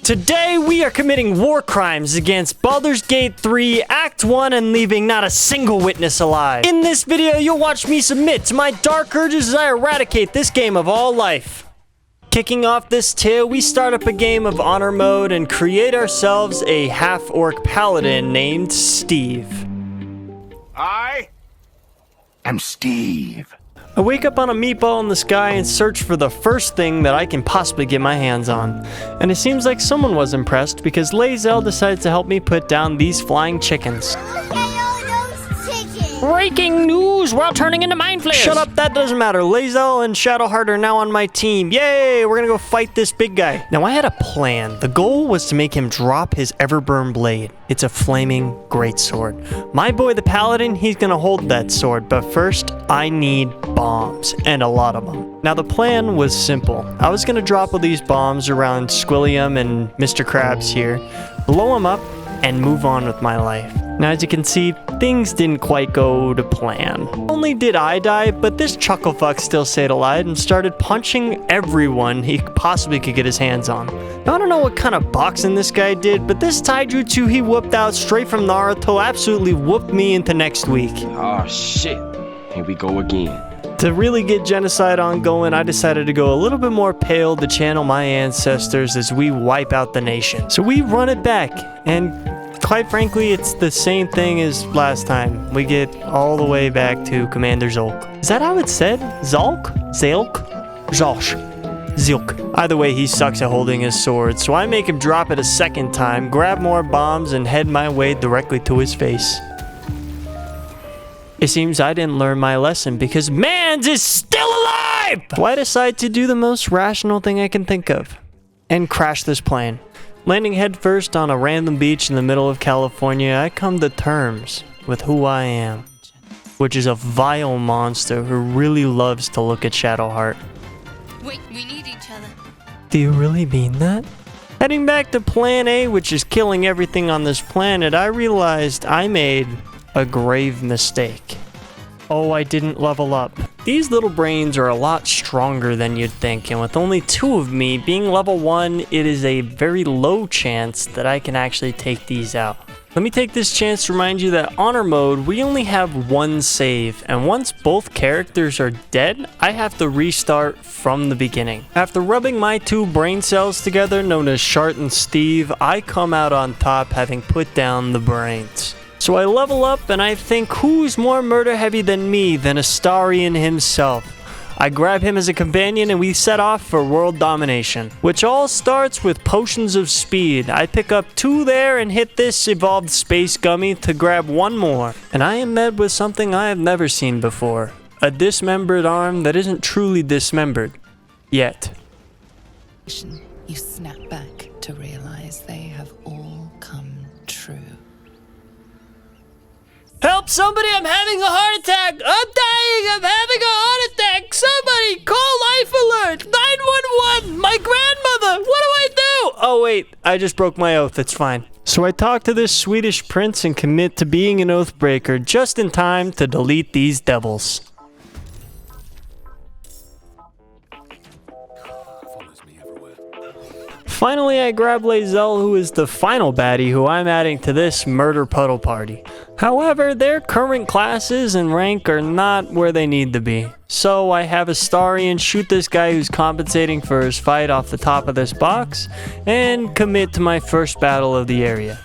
Today we are committing war crimes against Baldur's Gate 3 Act 1 and leaving not a single witness alive. In this video you'll watch me submit to my dark urges as I eradicate this game of all life. Kicking off this tale, we start up a game of honor mode and create ourselves a half-orc paladin named Steve. I am Steve. I wake up on a meatball in the sky and search for the first thing that I can possibly get my hands on. And it seems like someone was impressed because Lae'zel decides to help me put down these flying chickens. Breaking news while turning into mind flayers. Shut up, that doesn't matter. Lae'zel and Shadowheart are now on my team. Yay, we're gonna go fight this big guy. Now I had a plan. The goal was to make him drop his Everburn blade. It's a flaming greatsword. My boy the paladin, he's gonna hold that sword, but first I need bombs, and a lot of them. Now the plan was simple. I was gonna drop all these bombs around Squilliam and Mr. Krabs here, blow them up, and move on with my life. Now as you can see, things didn't quite go to plan. Not only did I die, but this chucklefuck still stayed alive and started punching everyone he possibly could get his hands on. Now I don't know what kind of boxing this guy did, but this taijutsu he whooped out straight from Naruto absolutely whooped me into next week. Oh shit, here we go again. To really get genocide ongoing, I decided to go a little bit more pale to channel my ancestors as we wipe out the nation. So we run it back, and quite frankly, it's the same thing as last time. We get all the way back to Commander Zolk. Is that how it's said? Zolk? Zalk? Zolsh. Zilk. Either way, he sucks at holding his sword, so I make him drop it a second time, grab more bombs, and head my way directly to his face. It seems I didn't learn my lesson because Mans is still alive! So I decide to do the most rational thing I can think of and crash this plane. Landing headfirst on a random beach in the middle of California, I come to terms with who I am, which is a vile monster who really loves to look at Shadowheart. Wait, we need each other. Do you really mean that? Heading back to Plan A, which is killing everything on this planet, I realized I made a grave mistake. Oh, I didn't level up. These little brains are a lot stronger than you'd think, and with only 2 of me, being level 1, it is a very low chance that I can actually take these out. Let me take this chance to remind you that honor mode, we only have 1 save, and once both characters are dead, I have to restart from the beginning. After rubbing my 2 brain cells together, known as Shart and Steve, I come out on top having put down the brains. So I level up and I think, who's more murder heavy than me than Astarion himself? I grab him as a companion and we set off for world domination, which all starts with potions of speed. I pick up 2 there and hit this evolved space gummy to grab 1 more. And I am met with something I have never seen before. A dismembered arm that isn't truly dismembered. Yet. You snap back to realize they have all come true. Help somebody, I'm having a heart attack. I'm dying, I'm having a heart attack. Somebody call life alert. 911, my grandmother, what do I do? Oh wait, I just broke my oath, it's fine. So I talk to this Swedish prince and commit to being an oathbreaker just in time to delete these devils. Finally, I grab Lae'zel, who is the final baddie who I'm adding to this murder puddle party. However, their current classes and rank are not where they need to be. So I have Astarion shoot this guy who's compensating for his fight off the top of this box, and commit to my first battle of the area.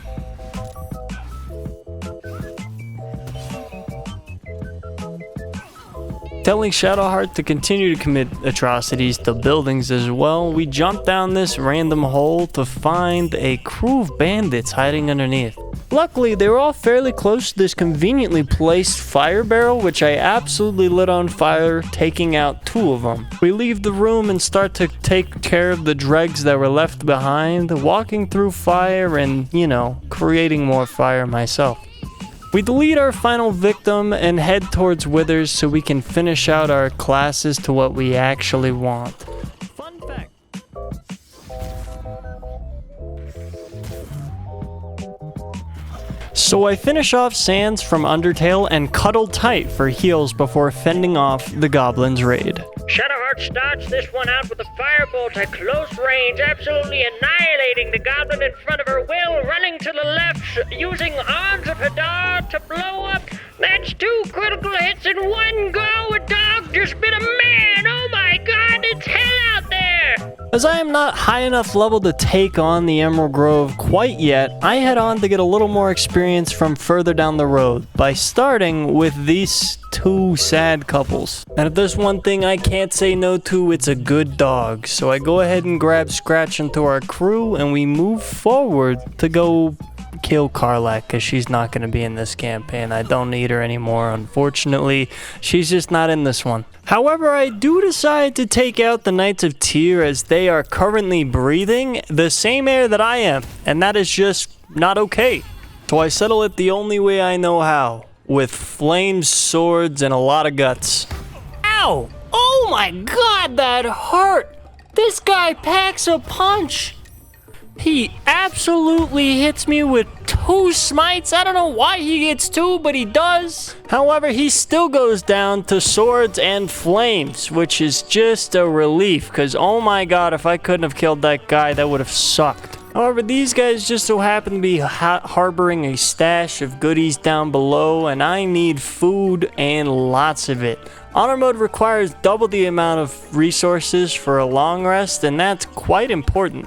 Telling Shadowheart to continue to commit atrocities to buildings as well, we jump down this random hole to find a crew of bandits hiding underneath. Luckily, they were all fairly close to this conveniently placed fire barrel, which I absolutely lit on fire, taking out 2 of them. We leave the room and start to take care of the dregs that were left behind, walking through fire and, creating more fire myself. We delete our final victim and head towards Withers so we can finish out our classes to what we actually want. Fun fact. So I finish off Sans from Undertale and cuddle tight for heals before fending off the Goblin's raid. Shadowheart starts this one out with a firebolt at close range, absolutely annihilating Activating the goblin in front of her will, running to the left, using arms of Hadar to blow up. That's 2 critical hits in one go. A dog just bit a man. Oh my god, it's hell out there. As I am not high enough level to take on the Emerald Grove quite yet, I head on to get a little more experience from further down the road by starting with these 2 sad couples. And if there's one thing I can't say no to, it's a good dog. So I go ahead and grab Scratch into our crew and we move forward to go kill Karlach, because she's not going to be in this campaign. I don't need her anymore, unfortunately. She's just not in this one. However, I do decide to take out the Knights of Tyr, as they are currently breathing the same air that I am, and that is just not okay. So I settle it the only way I know how, with flames, swords, and a lot of guts. Ow! Oh my god, that hurt! This guy packs a punch! He absolutely hits me with 2 smites. I don't know why he gets 2, but he does. However, he still goes down to swords and flames, which is just a relief, because oh my god, if I couldn't have killed that guy, that would have sucked. However, these guys just so happen to be harboring a stash of goodies down below, and I need food and lots of it. Honor mode requires double the amount of resources for a long rest, and that's quite important.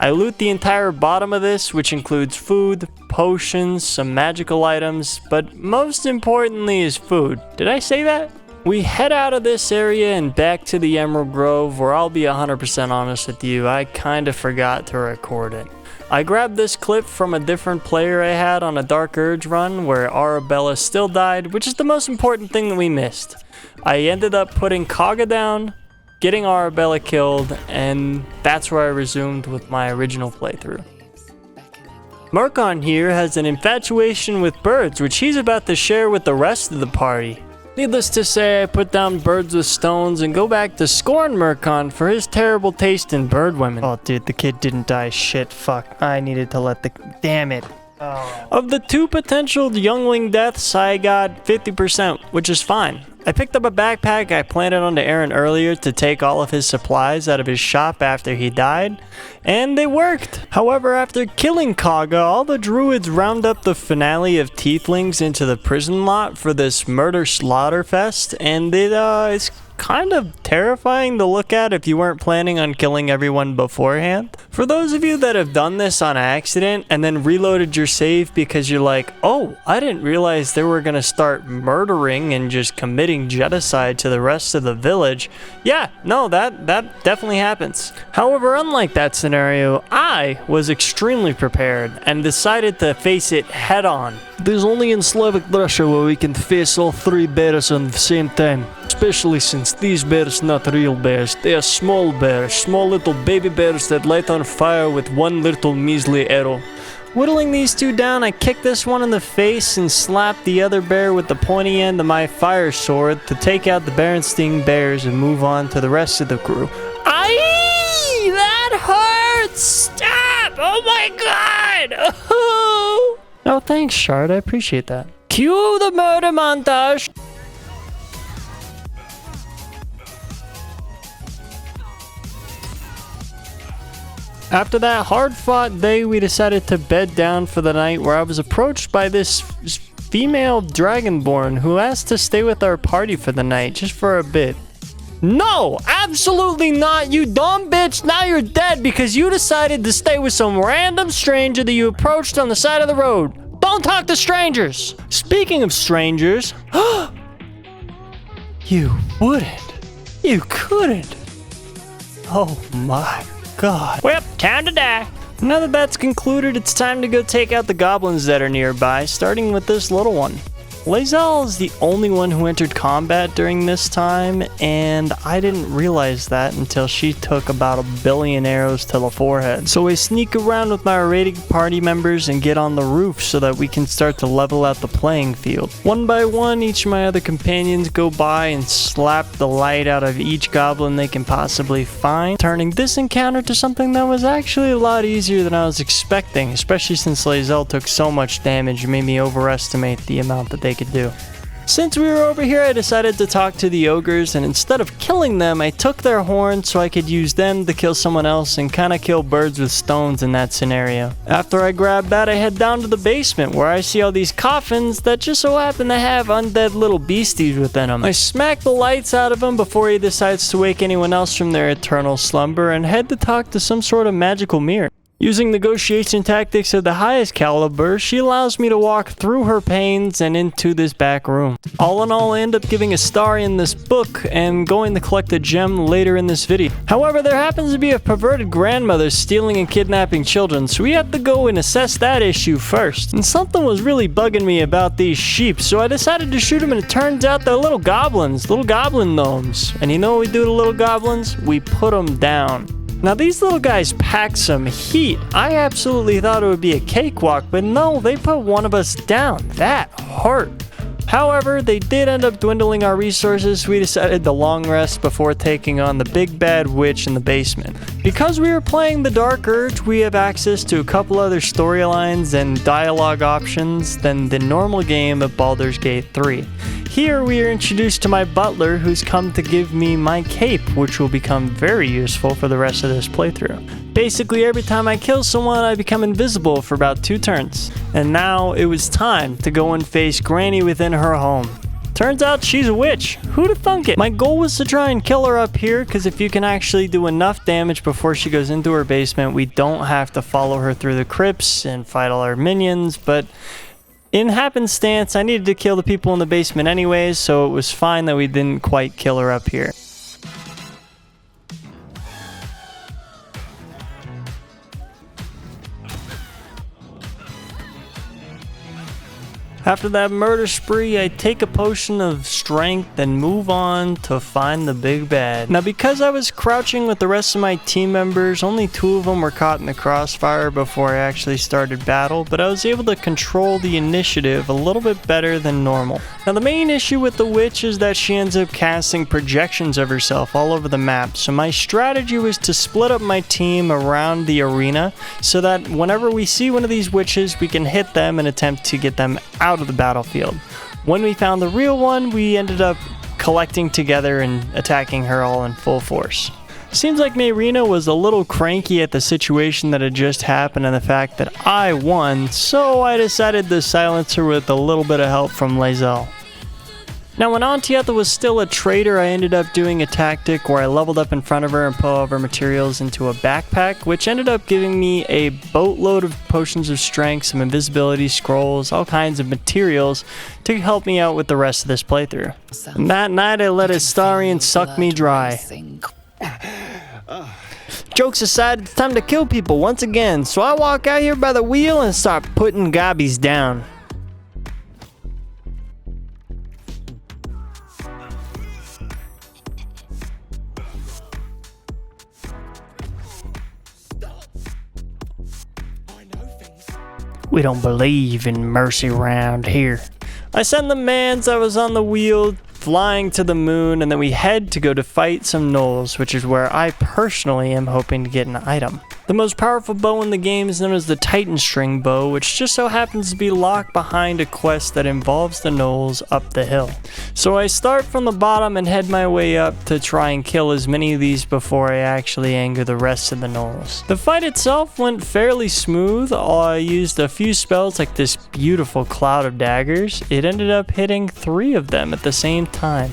I loot the entire bottom of this, which includes food, potions, some magical items, but most importantly is food. Did I say that? We head out of this area and back to the Emerald Grove, where I'll be 100% honest with you, I kinda forgot to record it. I grabbed this clip from a different player I had on a Dark Urge run where Arabella still died, which is the most important thing that we missed. I ended up putting Kaga down, getting Arabella killed, and that's where I resumed with my original playthrough. Murkon here has an infatuation with birds, which he's about to share with the rest of the party. Needless to say, I put down birds with stones and go back to scorn Murkon for his terrible taste in bird women. Oh dude, the kid didn't die. Shit, fuck. I needed to let the... Damn it. Oh. Of the 2 potential youngling deaths, I got 50%, which is fine. I picked up a backpack I planted onto Aaron earlier to take all of his supplies out of his shop after he died, and they worked. However, after killing Kaga, all the druids round up the finale of Tieflings into the prison lot for this murder slaughter fest, and it's kind of terrifying to look at if you weren't planning on killing everyone beforehand. For those of you that have done this on accident and then reloaded your save because you're like, oh, I didn't realize they were gonna start murdering and just committing genocide to the rest of the village. Yeah, no, that definitely happens. However, unlike that scenario, I was extremely prepared and decided to face it head on. There's only in Slavic Russia where we can face all 3 bears at the same time. Especially since these bears are not real bears. They are small bears, small little baby bears that light on fire with 1 little measly arrow. Whittling these 2 down, I kick this one in the face and slap the other bear with the pointy end of my fire sword to take out the Berenstain bears and move on to the rest of the crew. Aye! That hurts! Stop! Oh my god! Oh, thanks, Shard. I appreciate that. Cue the murder montage! After that hard-fought day, we decided to bed down for the night, where I was approached by this female dragonborn who asked to stay with our party for the night, just for a bit. No, absolutely not, you dumb bitch. Now you're dead because you decided to stay with some random stranger that you approached on the side of the road. Don't talk to strangers. Speaking of strangers, you wouldn't. You couldn't. Oh my God. Well, time to die. Now that that's concluded, it's time to go take out the goblins that are nearby, starting with this little one. Lae'zel is the only one who entered combat during this time, and I didn't realize that until she took about 1 billion arrows to the forehead. So I sneak around with my raiding party members and get on the roof so that we can start to level out the playing field. One by one, each of my other companions go by and slap the light out of each goblin they can possibly find, turning this encounter to something that was actually a lot easier than I was expecting, especially since Lae'zel took so much damage and made me overestimate the amount that they could do. Since we were over here, I decided to talk to the ogres, and instead of killing them, I took their horns so I could use them to kill someone else and kind of kill birds with stones in that scenario. After I grabbed that, I head down to the basement where I see all these coffins that just so happen to have undead little beasties within them. I smack the lights out of him before he decides to wake anyone else from their eternal slumber and head to talk to some sort of magical mirror. Using negotiation tactics of the highest caliber, she allows me to walk through her panes and into this back room. All in all, I end up giving Astarion this book and going to collect a gem later in this video. However, there happens to be a perverted grandmother stealing and kidnapping children, so we have to go and assess that issue first. And something was really bugging me about these sheep, so I decided to shoot them, and it turns out they're little goblins, little goblin gnomes. And you know what we do to little goblins? We put them down. Now these little guys pack some heat. I absolutely thought it would be a cakewalk, but no, they put one of us down. That hurt. However, they did end up dwindling our resources, so we decided to long rest before taking on the big bad witch in the basement. Because we were playing the Dark Urge, we have access to a couple other storylines and dialogue options than the normal game of Baldur's Gate 3. Here we are introduced to my butler, who's come to give me my cape, which will become very useful for the rest of this playthrough. Basically, every time I kill someone, I become invisible for about 2 turns. And now it was time to go and face Granny within her home. Turns out she's a witch. Who'd have thunk it? My goal was to try and kill her up here, because if you can actually do enough damage before she goes into her basement, we don't have to follow her through the crypts and fight all our minions, but in happenstance, I needed to kill the people in the basement anyways, so it was fine that we didn't quite kill her up here. After that murder spree, I take a potion of strength and move on to find the big bad. Now, because I was crouching with the rest of my team members, only 2 of them were caught in the crossfire before I actually started battle, but I was able to control the initiative a little bit better than normal. Now, the main issue with the witch is that she ends up casting projections of herself all over the map, so my strategy was to split up my team around the arena so that whenever we see one of these witches, we can hit them and attempt to get them out of the battlefield. When we found the real one, we ended up collecting together and attacking her all in full force. Seems like Mayrina was a little cranky at the situation that had just happened and the fact that I won, so I decided to silence her with a little bit of help from Lae'zel. Now, when Antietha was still a traitor, I ended up doing a tactic where I leveled up in front of her and put all of her materials into a backpack, which ended up giving me a boatload of potions of strength, some invisibility scrolls, all kinds of materials to help me out with the rest of this playthrough. And that night, I let Astarion suck me dry. Jokes aside, it's time to kill people once again, so I walk out here by the wheel and start putting gobbies down. We don't believe in mercy around here. I send the mans I was on the wheel flying to the moon, and then we head to go to fight some gnolls, which is where I personally am hoping to get an item. The most powerful bow in the game is known as the Titan String Bow, which just so happens to be locked behind a quest that involves the gnolls up the hill. So I start from the bottom and head my way up to try and kill as many of these before I actually anger the rest of the gnolls. The fight itself went fairly smooth. I used a few spells like this beautiful cloud of daggers. It ended up hitting 3 of them at the same time.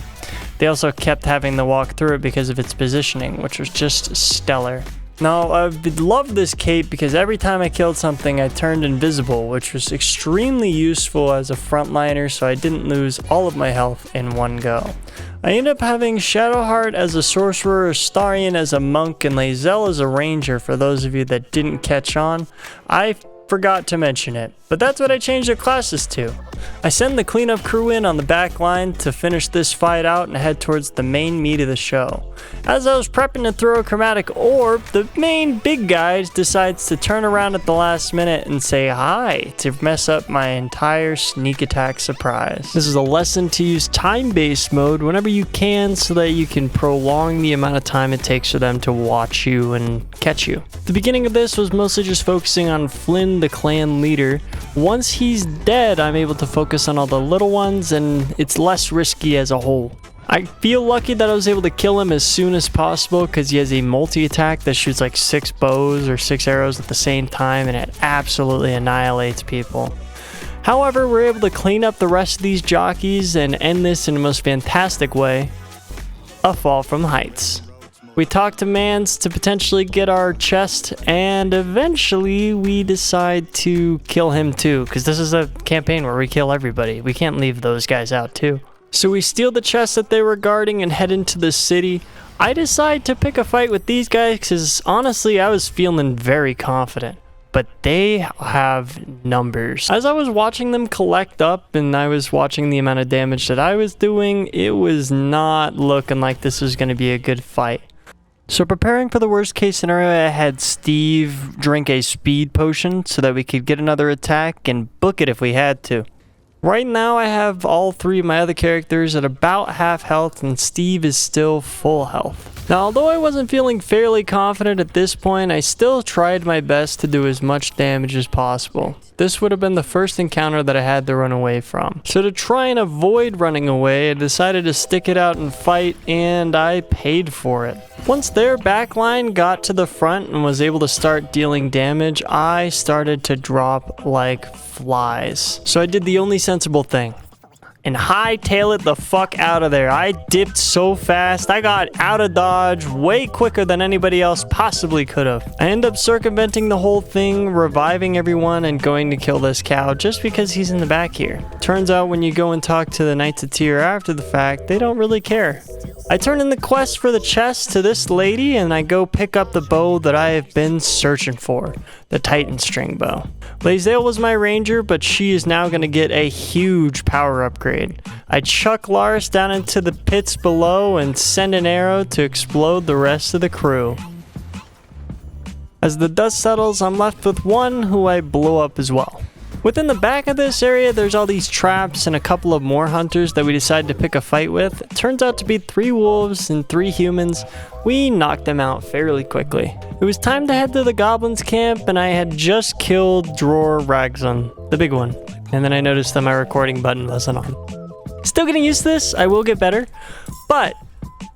They also kept having to walk through it because of its positioning, which was just stellar. Now, I loved this cape because every time I killed something, I turned invisible, which was extremely useful as a frontliner, so I didn't lose all of my health in one go. I ended up having Shadowheart as a sorcerer, Astarion as a monk, and Lae'zel as a ranger for those of you that didn't catch on. I forgot to mention it, but that's what I changed their classes to. I send the cleanup crew in on the back line to finish this fight out and head towards the main meat of the show. As I was prepping to throw a chromatic orb, the main big guy decides to turn around at the last minute and say hi to mess up my entire sneak attack surprise. This is a lesson to use time-based mode whenever you can so that you can prolong the amount of time it takes for them to watch you and catch you. The beginning of this was mostly just focusing on Flynn's been the clan leader. Once he's dead, I'm able to focus on all the little ones, and it's less risky as a whole. I feel lucky that I was able to kill him as soon as possible because he has a multi-attack that shoots like 6 bows or 6 arrows at the same time, and it absolutely annihilates people. However, we're able to clean up the rest of these jockeys and end this in the most fantastic way, a fall from the heights. We talk to Mans to potentially get our chest, and eventually we decide to kill him too, because this is a campaign where we kill everybody. We can't leave those guys out too. So we steal the chest that they were guarding and head into the city. I decide to pick a fight with these guys because honestly I was feeling very confident. But they have numbers. As I was watching them collect up and I was watching the amount of damage that I was doing, it was not looking like this was going to be a good fight. So preparing for the worst case scenario, I had Steve drink a speed potion so that we could get another attack and book it if we had to. Right now I have all 3 of my other characters at about half health and Steve is still full health. Now although I wasn't feeling fairly confident at this point, I still tried my best to do as much damage as possible. This would have been the first encounter that I had to run away from. So to try and avoid running away, I decided to stick it out and fight, and I paid for it. Once their backline got to the front and was able to start dealing damage, I started to drop like flies. So I did the only sensible thing and hightail it the fuck out of there. I dipped so fast, I got out of dodge way quicker than anybody else possibly could have. I end up circumventing the whole thing, reviving everyone, and going to kill this cow just because he's in the back here. Turns out when you go and talk to the Knights of Tyr after the fact, they don't really care. I turn in the quest for the chest to this lady and I go pick up the bow that I have been searching for, the Titan string bow. Lae'zel was my ranger, but she is now going to get a huge power upgrade. I chuck Lars down into the pits below and send an arrow to explode the rest of the crew. As the dust settles, I'm left with one who I blow up as well. Within the back of this area, there's all these traps and a couple of more hunters that we decided to pick a fight with. It turns out to be 3 wolves and 3 humans. We knocked them out fairly quickly. It was time to head to the Goblins camp, and I had just killed Dror Ragzun, the big one. And then I noticed that my recording button wasn't on. Still getting used to this, I will get better. But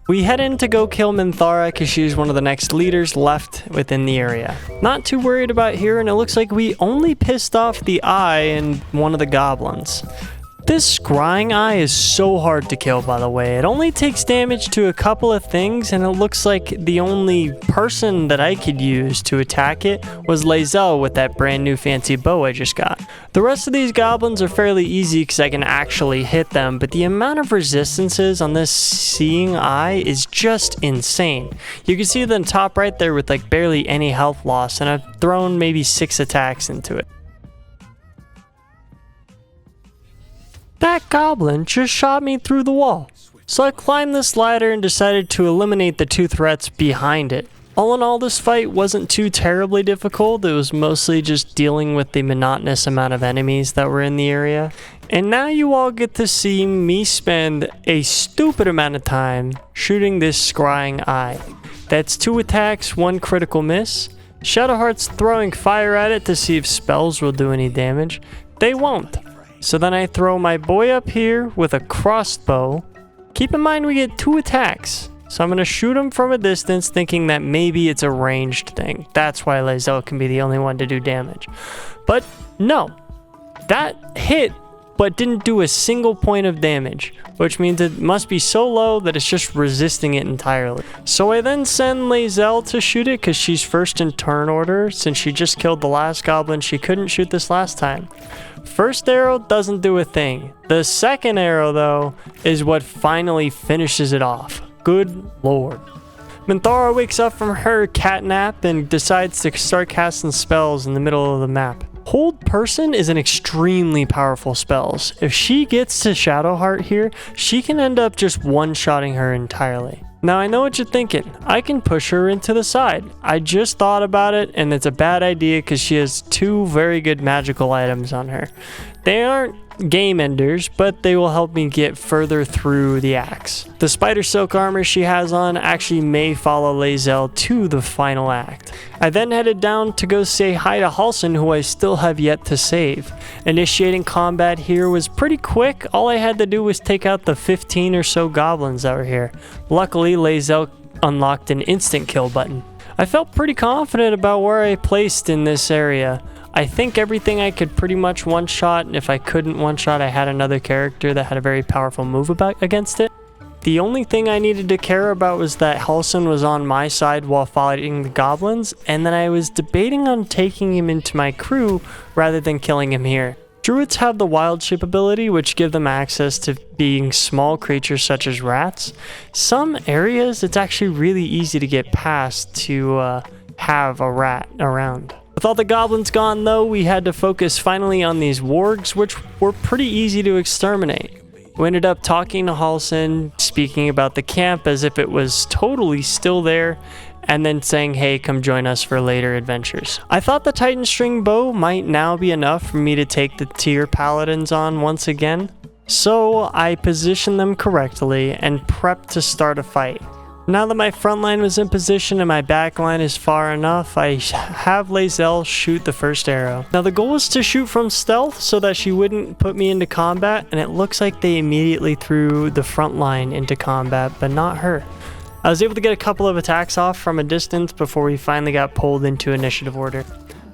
we head in to go kill Minthara because she's one of the next leaders left within the area. Not too worried about here, and it looks like we only pissed off the eye and one of the goblins. This scrying eye is so hard to kill, by the way. It only takes damage to a couple of things, and it looks like the only person that I could use to attack it was Lae'zel with that brand new fancy bow I just got. The rest of these goblins are fairly easy because I can actually hit them, but the amount of resistances on this seeing eye is just insane. You can see the top right there with like barely any health loss, and I've thrown maybe 6 attacks into it. That goblin just shot me through the wall. So I climbed this ladder and decided to eliminate the 2 threats behind it. All in all, this fight wasn't too terribly difficult. It was mostly just dealing with the monotonous amount of enemies that were in the area. And now you all get to see me spend a stupid amount of time shooting this scrying eye. That's 2 attacks, 1 critical miss. Shadowheart's throwing fire at it to see if spells will do any damage. They won't. So then I throw my boy up here with a crossbow. Keep in mind we get 2 attacks. So I'm going to shoot him from a distance thinking that maybe it's a ranged thing. That's why Lae'zel can be the only one to do damage. But no. That hit but didn't do a single point of damage, which means it must be so low that it's just resisting it entirely. So I then send Lae'zel to shoot it because she's first in turn order. Since she just killed the last goblin, she couldn't shoot this last time. First arrow doesn't do a thing. The second arrow, though, is what finally finishes it off. Good lord. Minthara wakes up from her cat nap and decides to start casting spells in the middle of the map. Hold Person is an extremely powerful spell. If she gets to Shadowheart here, she can end up just one-shotting her entirely. Now I know what you're thinking. I can push her into the side. I just thought about it, and it's a bad idea because she has 2 very good magical items on her. They aren't game enders, but they will help me get further through the axe. The spider silk armor she has on actually may follow Lae'zel to the final act. I then headed down to go say hi to Halsin, who I still have yet to save. Initiating combat here was pretty quick. All I had to do was take out the 15 or so goblins that were here. Luckily, Lae'zel unlocked an instant kill button. I felt pretty confident about where I placed in this area. I think everything I could pretty much one-shot, and if I couldn't one-shot, I had another character that had a very powerful move against it. The only thing I needed to care about was that Halsin was on my side while fighting the goblins, and then I was debating on taking him into my crew rather than killing him here. Druids have the wild shape ability, which give them access to being small creatures such as rats. Some areas, it's actually really easy to get past to have a rat around. With all the goblins gone though, we had to focus finally on these wargs, which were pretty easy to exterminate. We ended up talking to Halsin, speaking about the camp as if it was totally still there, and then saying, hey, come join us for later adventures. I thought the Titan string bow might now be enough for me to take the tier paladins on once again, so I positioned them correctly and prepped to start a fight. Now that my front line was in position and my back line is far enough, I have Lae'zel shoot the first arrow. Now the goal was to shoot from stealth so that she wouldn't put me into combat, and it looks like they immediately threw the front line into combat, but not her. I was able to get a couple of attacks off from a distance before we finally got pulled into initiative order.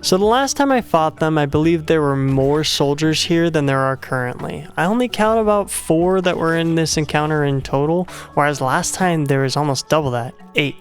So the last time I fought them, I believe there were more soldiers here than there are currently. I only count about 4 that were in this encounter in total, whereas last time there was almost double that, 8.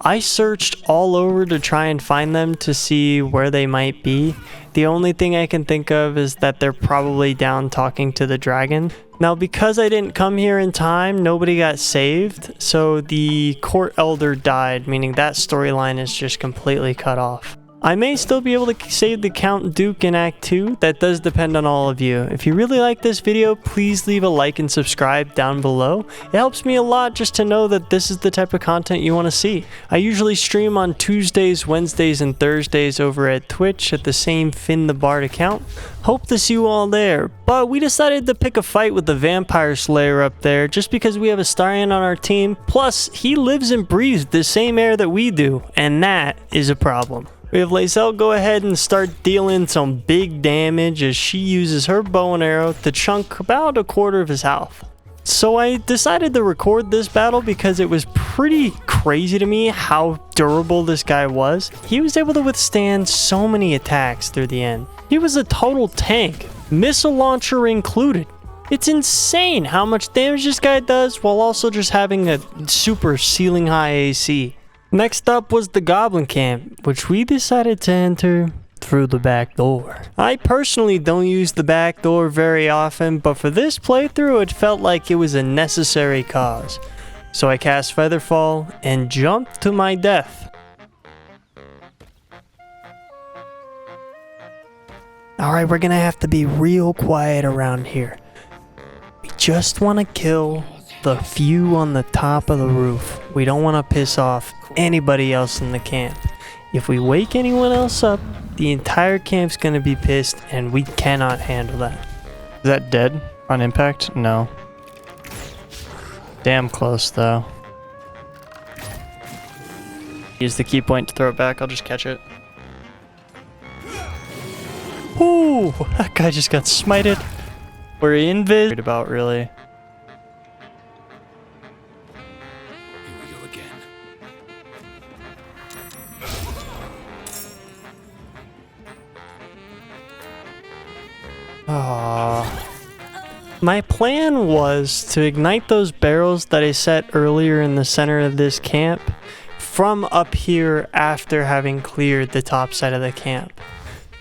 I searched all over to try and find them to see where they might be. The only thing I can think of is that they're probably down talking to the dragon. Now, because I didn't come here in time, nobody got saved, so the court elder died, meaning that storyline is just completely cut off. I may still be able to save the Count Duke in Act 2, that does depend on all of you. If you really like this video, please leave a like and subscribe down below. It helps me a lot just to know that this is the type of content you want to see. I usually stream on Tuesdays, Wednesdays, and Thursdays over at Twitch at the same Finn the Bard account. Hope to see you all there, but we decided to pick a fight with the Vampire Slayer up there just because we have a Starion on our team, plus he lives and breathes the same air that we do, and that is a problem. We have Lae'zel go ahead and start dealing some big damage as she uses her bow and arrow to chunk about a quarter of his health. So I decided to record this battle because it was pretty crazy to me how durable this guy was. He was able to withstand so many attacks through the end. He was a total tank, missile launcher included. It's insane how much damage this guy does while also just having a super ceiling high AC. Next up was the Goblin camp, which we decided to enter through the back door. I personally don't use the back door very often, but for this playthrough it felt like it was a necessary cause. So I cast Featherfall and jumped to my death. Alright, we're gonna have to be real quiet around here. We just want to kill the few on the top of the roof. We don't want to piss off anybody else in the camp. If we wake anyone else up, the entire camp's gonna be pissed and we cannot handle that. Is that dead on impact? No. Damn close though. Use the key point to throw it back. I'll just catch it. Ooh, that guy just got smited. We're invis about really. My plan was to ignite those barrels that I set earlier in the center of this camp from up here after having cleared the top side of the camp.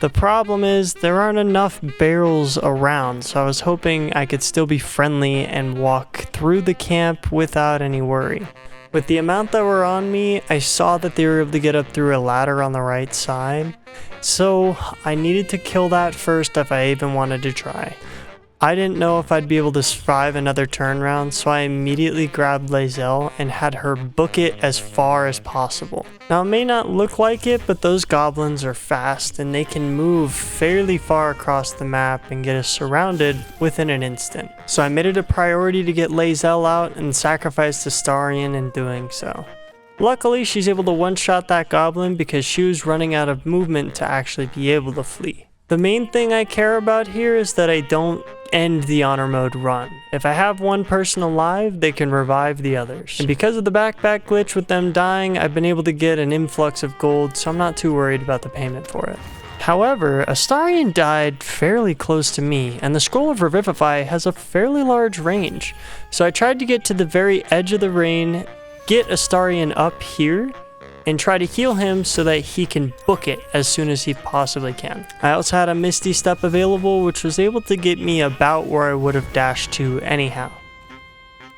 The problem is there aren't enough barrels around, so I was hoping I could still be friendly and walk through the camp without any worry. With the amount that were on me, I saw that they were able to get up through a ladder on the right side, so I needed to kill that first if I even wanted to try. I didn't know if I'd be able to survive another turnaround, so I immediately grabbed Lae'zel and had her book it as far as possible. Now it may not look like it, but those goblins are fast and they can move fairly far across the map and get us surrounded within an instant. So I made it a priority to get Lae'zel out and sacrificed Astarion in doing so. Luckily, she's able to one-shot that goblin because she was running out of movement to actually be able to flee. The main thing I care about here is that I don't end the honor mode run. If I have one person alive, they can revive the others. And because of the backpack glitch with them dying, I've been able to get an influx of gold, so I'm not too worried about the payment for it. However, Astarion died fairly close to me, and the Scroll of Revivify has a fairly large range. So I tried to get to the very edge of the rain, get Astarion up here, and try to heal him so that he can book it as soon as he possibly can. I also had a Misty Step available, which was able to get me about where I would have dashed to anyhow.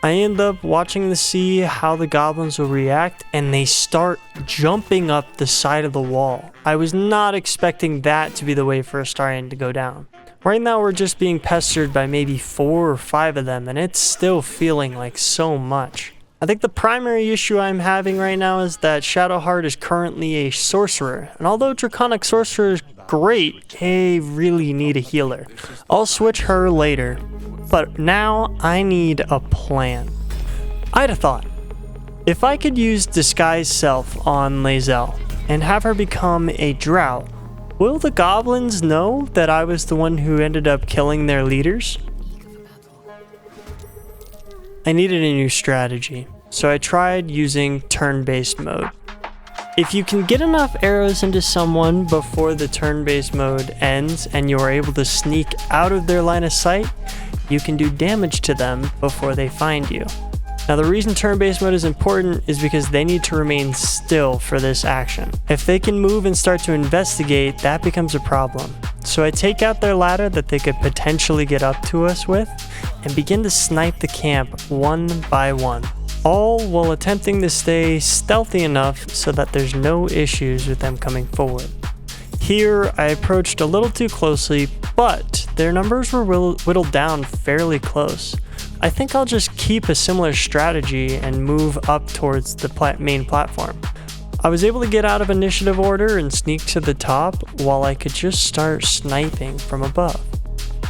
I end up watching to see how the goblins will react, and they start jumping up the side of the wall. I was not expecting that to be the way for Astarion to go down. Right now we're just being pestered by maybe 4 or 5 of them, and it's still feeling like so much. I think the primary issue I'm having right now is that Shadowheart is currently a sorcerer, and although Draconic Sorcerer is great, they really need a healer. I'll switch her later, but now I need a plan. I had a thought. If I could use Disguise Self on Lae'zel and have her become a drought, will the goblins know that I was the one who ended up killing their leaders? I needed a new strategy, so I tried using turn-based mode. If you can get enough arrows into someone before the turn-based mode ends and you are able to sneak out of their line of sight, you can do damage to them before they find you. Now the reason turn-based mode is important is because they need to remain still for this action. If they can move and start to investigate, that becomes a problem. So I take out their ladder that they could potentially get up to us with and begin to snipe the camp one by one, all while attempting to stay stealthy enough so that there's no issues with them coming forward. Here I approached a little too closely, but their numbers were whittled down fairly close. I think I'll just keep a similar strategy and move up towards the main platform. I was able to get out of initiative order and sneak to the top while I could just start sniping from above.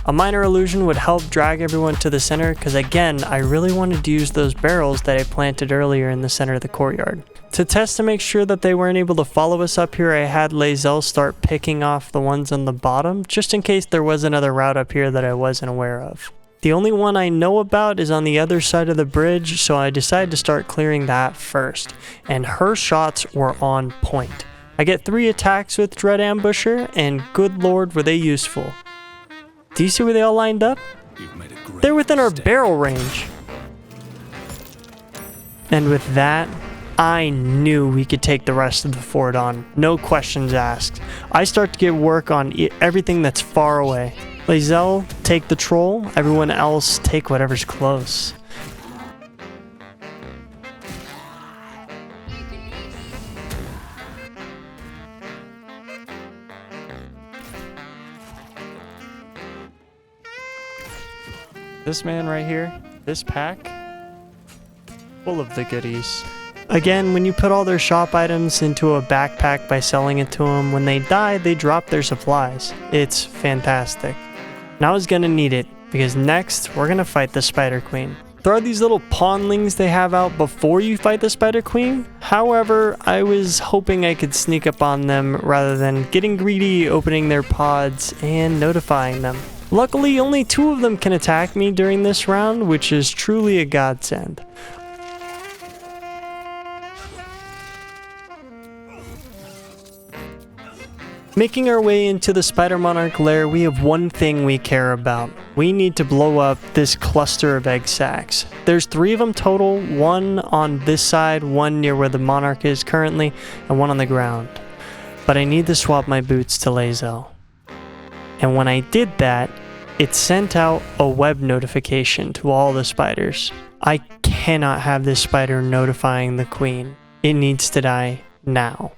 A minor illusion would help drag everyone to the center because again, I really wanted to use those barrels that I planted earlier in the center of the courtyard. To test to make sure that they weren't able to follow us up here, I had Lae'zel start picking off the ones on the bottom just in case there was another route up here that I wasn't aware of. The only one I know about is on the other side of the bridge, so I decided to start clearing that first, and her shots were on point. I get 3 attacks with Dread Ambusher, and good lord were they useful. Do you see where they all lined up? They're within our barrel range. And with that, I knew we could take the rest of the fort on, no questions asked. I start to get work on everything that's far away. Lae'zel, take the troll, everyone else take whatever's close. This man right here, this pack, full of the goodies. Again, when you put all their shop items into a backpack by selling it to them, when they die, they drop their supplies. It's fantastic. And I was gonna need it, because next, we're gonna fight the Spider Queen. There are these little pawnlings they have out before you fight the Spider Queen. However, I was hoping I could sneak up on them rather than getting greedy, opening their pods, and notifying them. Luckily, only 2 of them can attack me during this round, which is truly a godsend. Making our way into the Spider Monarch lair, we have one thing we care about. We need to blow up this cluster of egg sacs. There's 3 of them total, 1 on this side, 1 near where the Monarch is currently, and 1 on the ground. But I need to swap my boots to Lae'zel. And when I did that, it sent out a web notification to all the spiders. I cannot have this spider notifying the queen. It needs to die now.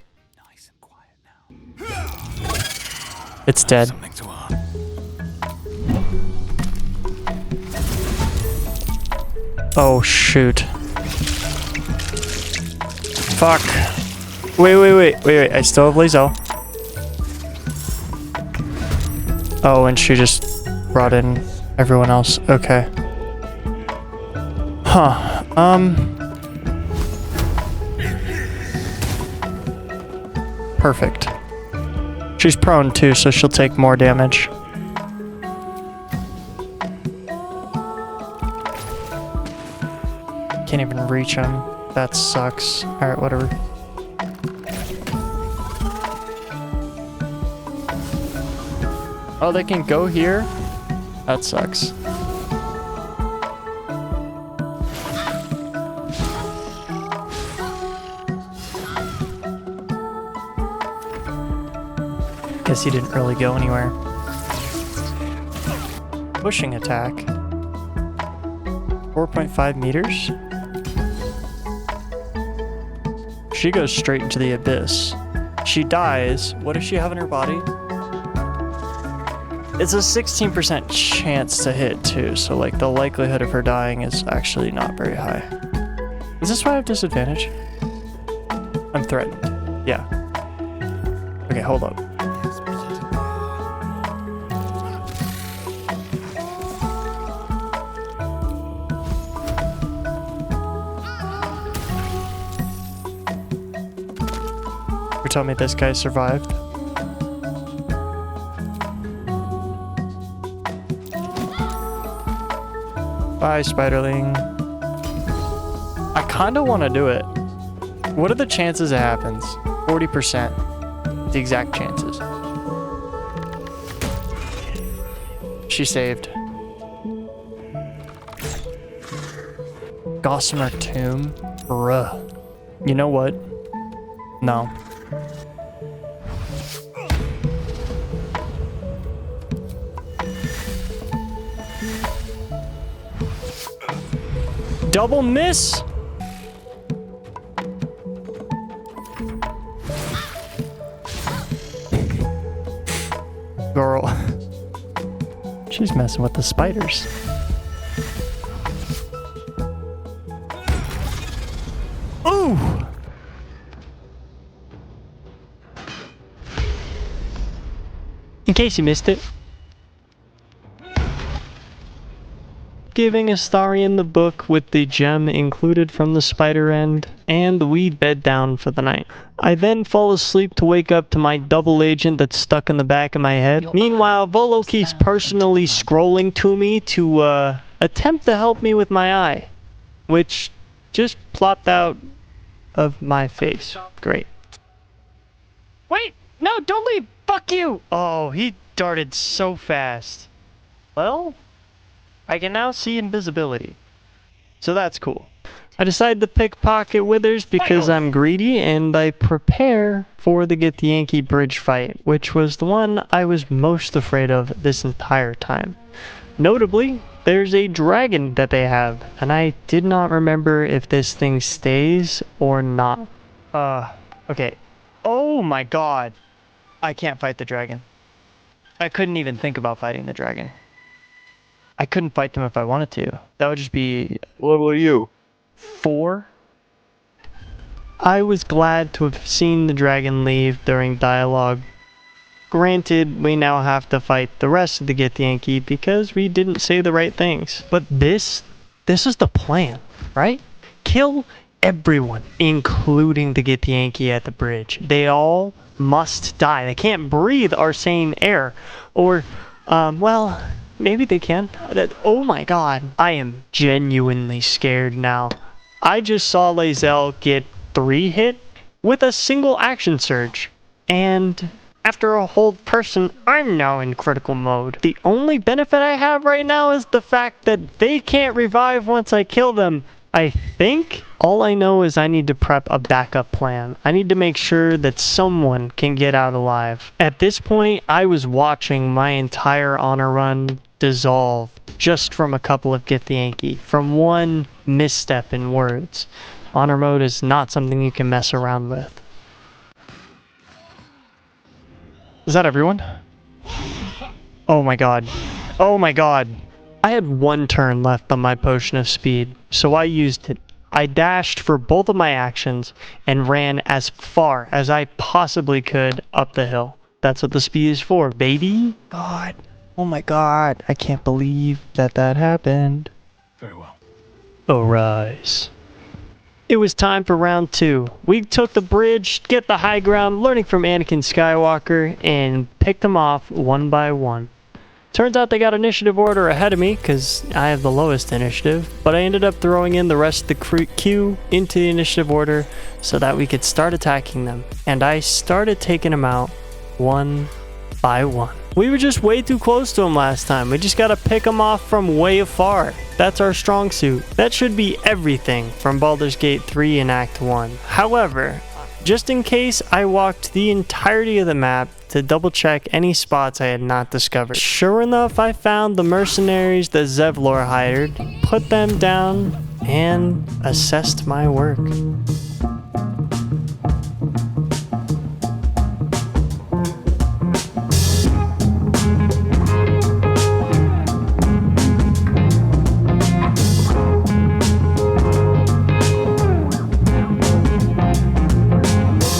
It's dead. Oh, shoot. Fuck. Wait. I still have Lae'zel. Oh, and she just brought in everyone else. Okay. Huh. Perfect. She's prone too, so she'll take more damage. Can't even reach him. That sucks. Alright, whatever. Oh, they can go here? That sucks. Guess he didn't really go anywhere. Pushing attack. 4.5 meters? She goes straight into the abyss. She dies. What does she have in her body? It's a 16% chance to hit too, so like the likelihood of her dying is actually not very high. Is this why I have disadvantage? I'm threatened. Yeah. Okay, hold up. You're telling me this guy survived? Bye, Spiderling. I kinda wanna do it. What are the chances it happens? 40%. The exact chances. She saved. Gossamer Tomb? Bruh. You know what? No. Double miss? Girl. She's messing with the spiders. Ooh! In case you missed it. Giving Astarion the book with the gem included from the spider end, and we bed down for the night. I then fall asleep to wake up to my double agent that's stuck in the back of my head. Meanwhile, Volo keeps personally scrolling to me to attempt to help me with my eye, which just plopped out of my face. Great. Wait! No, don't leave! Fuck you! Oh, he darted so fast. Well, I can now see invisibility. So that's cool. I decide to pickpocket Withers because I'm greedy and I prepare for the Githyanki bridge fight, which was the one I was most afraid of this entire time. Notably, there's a dragon that they have, and I did not remember if this thing stays or not. Okay. Oh my god. I can't fight the dragon. I couldn't even think about fighting the dragon. I couldn't fight them if I wanted to. That would just be... What level are you? 4. I was glad to have seen the dragon leave during dialogue. Granted, we now have to fight the rest of the Githyanki because we didn't say the right things. But this is the plan, right? Kill everyone, including the Githyanki at the bridge. They all must die. They can't breathe arcane air. Or, well... maybe they can. Oh my god. I am genuinely scared now. I just saw Lae'zel get 3 hit with a single action surge. And after a whole person, I'm now in critical mode. The only benefit I have right now is the fact that they can't revive once I kill them. I think all I know is I need to prep a backup plan. I need to make sure that someone can get out alive. At this point, I was watching my entire honor run dissolve just from a couple of Githyanki, from one misstep in words. Honor mode is not something you can mess around with. Is that everyone? Oh my god. Oh my god. I had 1 turn left on my potion of speed, so I used it. I dashed for both of my actions and ran as far as I possibly could up the hill. That's what the speed is for, baby. God. Oh my god. I can't believe that happened. Very well. Arise. It was time for round 2. We took the bridge, get the high ground, learning from Anakin Skywalker, and picked them off one by one. Turns out they got initiative order ahead of me, because I have the lowest initiative, but I ended up throwing in the rest of the queue into the initiative order so that we could start attacking them. And I started taking them out one by one. We were just way too close to them last time. We just gotta pick them off from way afar. That's our strong suit. That should be everything from Baldur's Gate 3 in Act 1. However, just in case, I walked the entirety of the map to double check any spots I had not discovered. Sure enough, I found the mercenaries that Zevlor hired, put them down, and assessed my work.